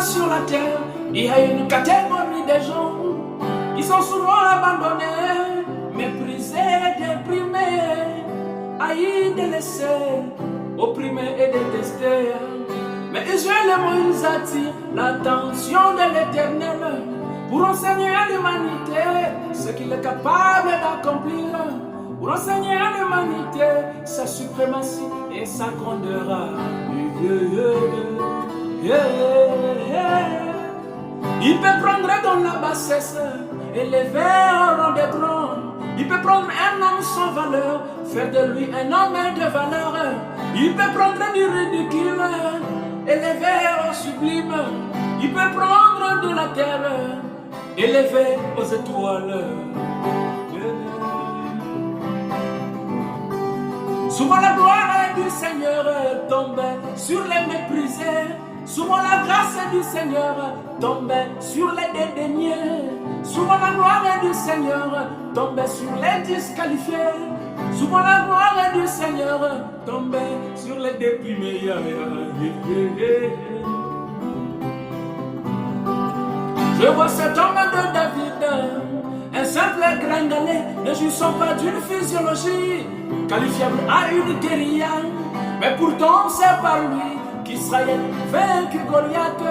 sur la terre, il y a une catégorie de gens qui sont souvent abandonnés, méprisés, déprimés, haïs, délaissés, opprimés et détestés. Mais Israël et Moïse attirent l'attention de l'Éternel pour enseigner à l'humanité ce qu'il est capable d'accomplir, pour enseigner à l'humanité sa suprématie et sa grandeur. Il peut prendre dans la bassesse, élever au rang des grands. Il peut prendre un homme sans valeur, faire de lui un homme de valeur. Il peut prendre du ridicule, élever au sublime. Il peut prendre de la terre, élever aux étoiles. Souvent la gloire du Seigneur tombe sur les méprisés. Souvent la grâce du Seigneur tombe sur les dédaignés. Souvent la gloire du Seigneur tombe sur les disqualifiés. Souvent la gloire du Seigneur tombe sur les déprimés. Je vois cet homme de David, un simple gringalet, ne jouissant pas d'une physiologie qualifiable à une guérilla. Mais pourtant c'est par lui qu'Israël vaincu Goliath.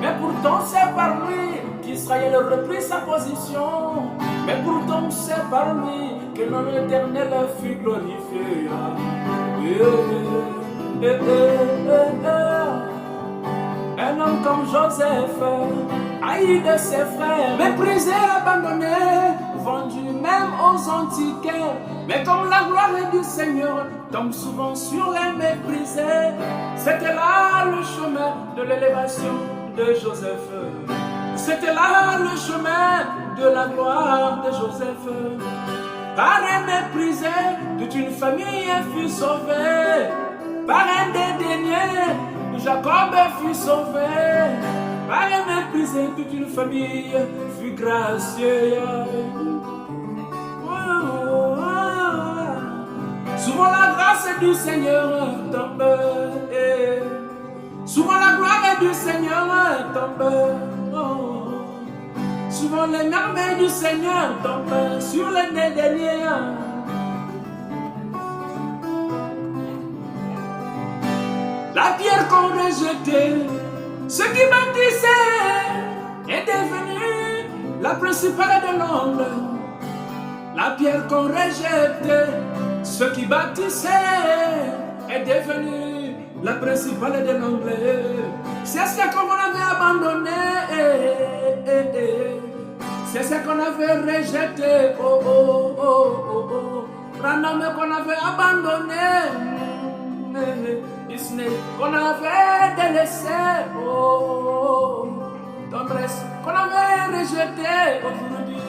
Mais pourtant c'est par lui qu'Israël reprit sa position. Mais pourtant c'est par lui que l'homme éternel fut glorifié. Un homme comme Joseph, haï de ses frères, méprisé, abandonné, vendu même aux antiquaires. Mais comme la gloire du Seigneur tombe souvent sur les méprisés, c'était là le chemin de l'élévation de Joseph. C'était là le chemin de la gloire de Joseph. Par un méprisé, toute une famille fut sauvée. Par un dédaigné, Jacob fut sauvé. Par un méprisé, toute une famille fut graciée. Souvent la grâce du Seigneur tombe, souvent la gloire du Seigneur tombe, souvent les merveilles du Seigneur tombent sur les dédaignés. La pierre qu'on rejetait, ce qui bâtissait, est devenue la principale de l'ombre. La pierre qu'on rejetait, ce qui bâtissait, est devenu la principale de l'ombre. C'est ce qu'on avait abandonné, c'est ce qu'on avait rejeté, Branham qu'on avait abandonné, Disney qu'on avait délaissé, tendresse qu'on avait rejeté aujourd'hui.